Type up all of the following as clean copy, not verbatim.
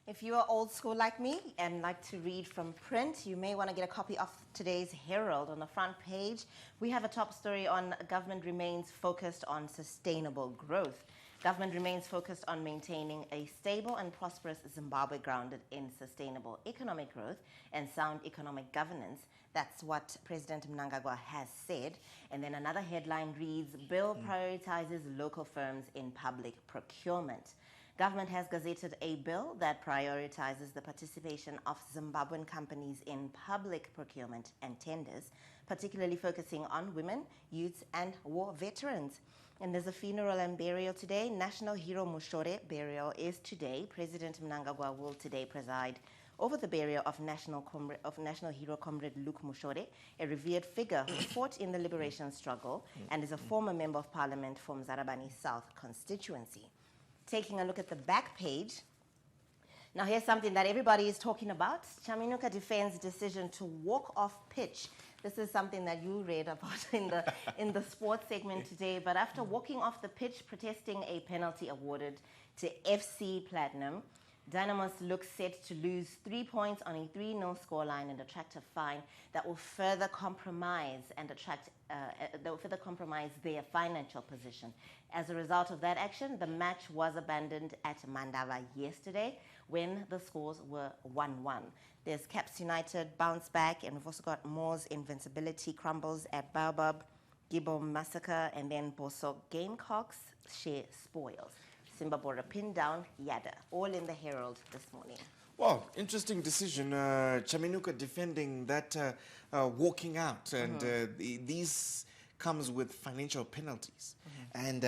If you are old school like me and like to read from print, you may want to get a copy of today's Herald. On the front page, we have a top story on government remains focused on sustainable growth. Government remains focused on maintaining a stable and prosperous Zimbabwe grounded in sustainable economic growth and sound economic governance. That's what President Mnangagwa has said. And then another headline reads, Bill prioritizes local firms in public procurement. Government has gazetted a bill that prioritizes the participation of Zimbabwean companies in public procurement and tenders, particularly focusing on women, youths, and war veterans. And there's a funeral and burial today. National Hero Mushore burial is today. President Mnangagwa will today preside over the burial of National Hero Comrade Luke Mushore, a revered figure who fought in the liberation struggle and is a former member of parliament for Mzarabani South constituency. Taking a look at the back page. Now here's something that everybody is talking about. Chaminuka defends decision to walk off pitch. This is something that you read about in the sports segment today. But after walking off the pitch, protesting a penalty awarded to FC Platinum, Dynamos looks set to lose 3 points on a 3-0 scoreline and attract a fine that will further compromise their financial position. As a result of that action, the match was abandoned at Mandava yesterday when the scores were 1-1. There's Caps United bounce back, and we've also got Moore's invincibility crumbles at Baobab, Gibbo massacre, and then Boso Gamecocks share spoils. Simbabora pinned down Yada, all in the Herald this morning. Well, interesting decision. Chaminuka defending that walking out, and these comes with financial penalties. And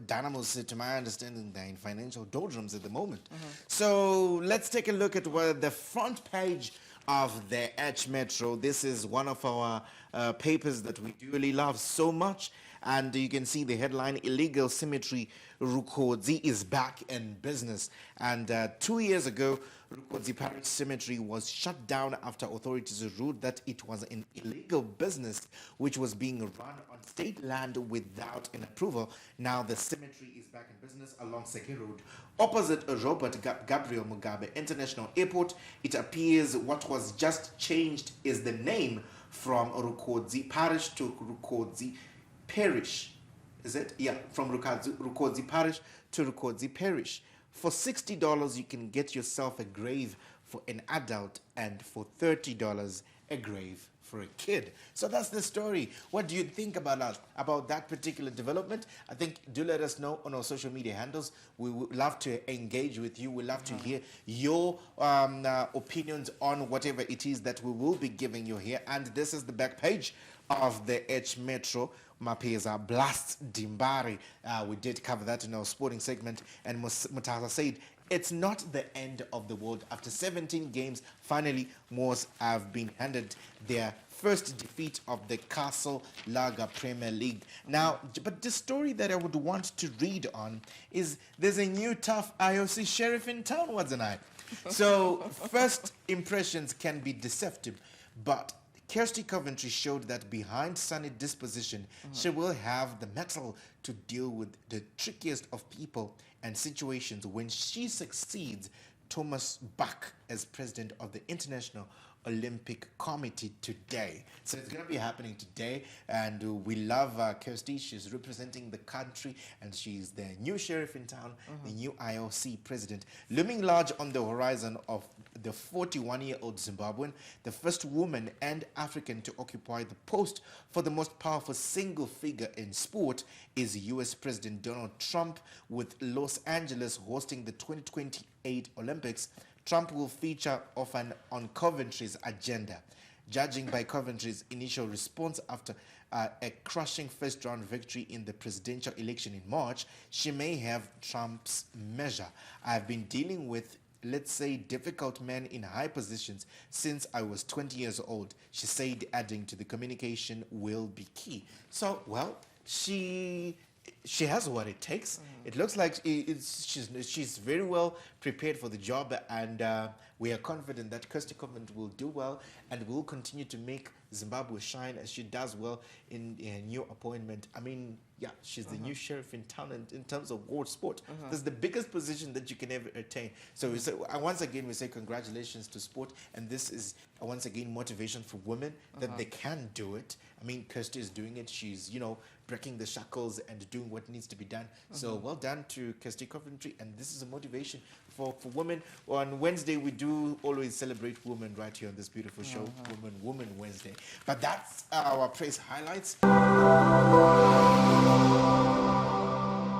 Dynamos, to my understanding, they're in financial doldrums at the moment. So let's take a look at the front page of the H Metro. This is one of our papers that we really love so much. And you can see the headline, Illegal Cemetery Rukodzi is back in business. And 2 years ago, Rukodzi Parish Cemetery was shut down after authorities ruled that it was an illegal business which was being run on state land without an approval. Now the cemetery is back in business along Seke Road, opposite Robert Gabriel Mugabe International Airport. It appears what was just changed is the name from Rukodzi Parish to Rukodzi Parish. Is it? Yeah, from Rukodzi Parish to Rukodzi Parish. For $60, you can get yourself a grave for an adult, and for $30, a grave for a kid. So that's the story. What do you think about that particular development? I think do let us know on our social media handles. We would love to engage with you. We love to hear your opinions on whatever it is that we will be giving you here. And this is the back page of the H Metro. Mapeza blasts Dimbari. We did cover that in our sporting segment, and Mutasa said it's not the end of the world. After 17 games, finally, Moors have been handed their first defeat of the Castle Lager Premier League. Now, but the story that I would want to read on is there's a new tough IOC sheriff in town, wasn't I? So, first impressions can be deceptive, but Kirsty Coventry showed that behind sunny disposition, she will have the mettle to deal with the trickiest of people and situations. When she succeeds Thomas Bach as president of the International Olympic Committee today. So it's going to be happening today, and we love Kirsty. She's representing the country, and she's the new sheriff in town, the new IOC president. Looming large on the horizon of the 41-year-old Zimbabwean, the first woman and African to occupy the post for the most powerful single figure in sport, is U.S. President Donald Trump. With Los Angeles hosting the 2028 Olympics, Trump will feature often on Coventry's agenda. Judging by Coventry's initial response after a crushing first-round victory in the presidential election in March, she may have Trump's measure. I've been dealing with, let's say, difficult men in high positions since I was 20 years old, she said, adding to the communication will be key. So, well, she has what it takes. It looks like she's very well prepared for the job, and we are confident that Kirsty Coventry will do well and will continue to make Zimbabwe shine as she does well in a new appointment. I mean, yeah, she's the new sheriff in town in terms of world sport. That's the biggest position that you can ever attain. So we say, once again, we say congratulations to sport. And this is, once again, motivation for women that they can do it. I mean, Kirsty is doing it. She's, you know, breaking the shackles and doing what needs to be done. So well done to Kirsty Coventry. And this is a motivation for women. On Wednesday, we do always celebrate women right here on this beautiful show, Woman Wednesday. But that's our praise highlights.